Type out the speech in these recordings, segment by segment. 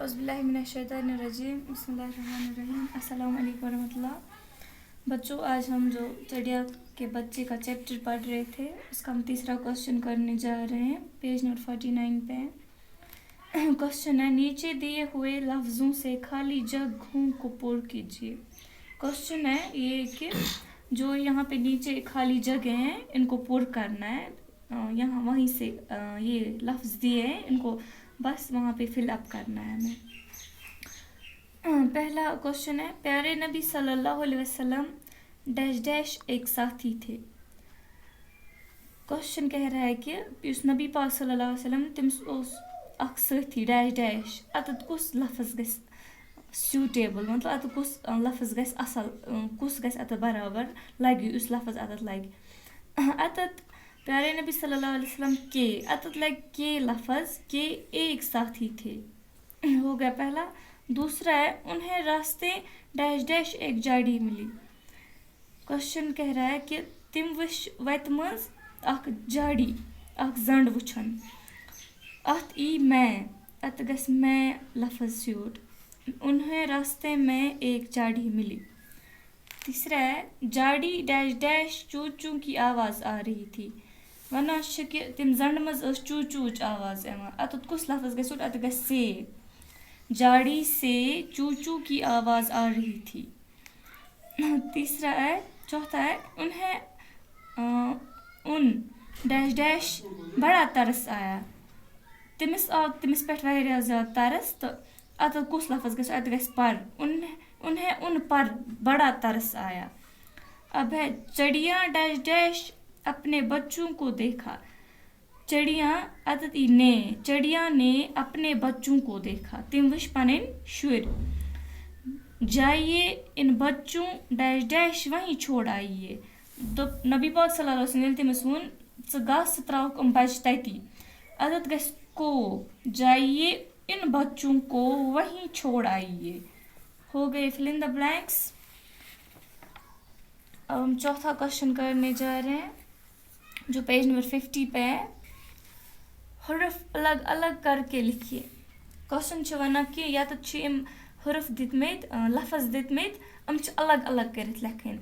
औज़ुबिल्लाहिमिनश्शैतानिर्रजीम बिस्मिल्लाहिर्रहमानिर्रहीम अस्सलाम वालेकुम वरहमतुल्लाह। बच्चों, आज हम जो चिड़िया के बच्चे का चैप्टर पढ़ रहे थे उसका हम तीसरा क्वेश्चन करने जा रहे हैं। पेज नंबर 49 पे क्वेश्चन है, नीचे दिए हुए लफ्ज़ों से खाली जगहों को पुर कीजिए। क्वेश्चन है ये कि जो यहाँ पे नीचे खाली जगह हैं इनको पुर करना है। यहाँ वहीं से ये लफ्ज़ दिए हैं, इनको बस वहाँ पे फिल अप करना है हमें। पहला क्वेश्चन है, प्यारे नबी सल्लल्लाहु अलैहि वसल्लम डैश डैश एक साथी थे। क्वेश्चन कह रहा है कि उस नबी पाक सल्लल्लाहु अलैहि वसल्लम तमिस उस अख साथी डैश डैश अत कुस लफ्ज़ गस सूटेबल, मतलब अत कुस लफ्ज़ गस असल, कुस गस अत बराबर लगे, उस लफ्ज़ अत लगे। अत प्यारे नबी सल्लल्लाहु अलैहि वसल्लम के अत लग के लफ्ज़ के एक साथी थे, हो गया पहला। दूसरा है, उन्हें रास्ते डैश डैश एक जाड़ी मिली। क्वेश्चन कह रहा है कि तिम वश वत मज अख जाड़ी अख जंड वुछन अत ई मैं अत गस मैं लफ्ज़ सूट, उन्हें रास्ते में एक जाड़ी मिली। तीसरा है, जाड़ी डैश डैश चू चू की आवाज़ आ रही थी, वना कि तिम जंड मज चू चूच आवाज़ अत कुस लफ्ज़ गस अत गस से, जाड़ी से चू चू की आवाज़ आ रही थी। तीसरा है, चौथा है, उन्हें उन डैश डैश बड़ा तरस आया, तिमिस आव तिमिस पेट वारिया ज़्यादा तरस, तो अत कुस लफ्ज़ गस अत गस पर, उन्हें उन पर बड़ा तरस आया। अब है, चिड़िया डैश डैश अपने बच्चों को देखा, चिड़िया अतती ने, चिड़िया ने अपने बच्चों को देखा, तिम वश पनिन शुर, जाइए इन बच्चों डैश डैश वहीं छोड़ आइए। तो नबी पाक सल्लल्लाहु अलैहि वसल्लम तिमिस वोन गस त्राउक बच तती, अतत गस को, जाइए इन बच्चों को वहीं छोड़ आइए। हो गए फिल इन द ब्लैंक्स। अब हम चौथा क्वेश्चन करने जा रहे हैं जो पेज नंबर 50 पे है। हरफ अलग अलग करके लिखिए। क्वेश्चन छ वना कि या तो छ इम हरफ दितमेत लफ्ज़ दितमेत हम छ अलग अलग करित लिखन।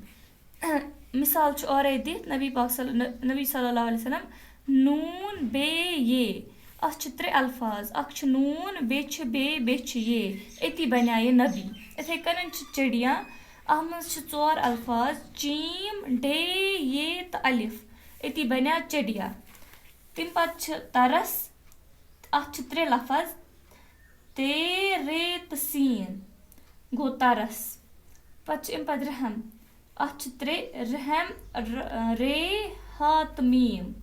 मिसाल छ और दित नबी सल्लल्लाहु अलैहि वसल्लम नून बे ये, अस छ त्रे अल्फाज, अख छ नून बे छ बे छ ये, इति बनाए नबी। इथे कन छ चिड़िया, अह मज छ चोर अल्फाज चीम डे ये त अलिफ, इति बना चिड़िया। तिम पत छ तरस, अख छ त्रे लफ्ज़ ते रे त सीन गो तरस। पत छ इम पत रहम, अख छ त्रे रहम रे हात मीम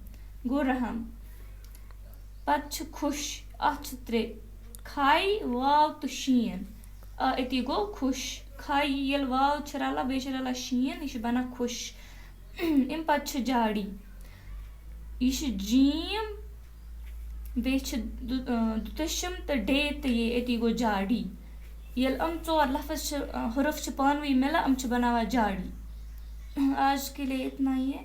गो रहम। पत छ खुश, अख छ त्रे खाई वाव त शीन, इति गो खुश, खाई यल वाव छ रला बे छ रला शीन, यह बना खुश। इम पत छ जाड़ी, यह जीम बे छ दुतशम त डे त ये, इति गो जाड़ी। यल चोर लफ्ज़ हरफ छ पानवी मिला, हम छ बनावा जाड़ी। आज के लिए इतना ही है।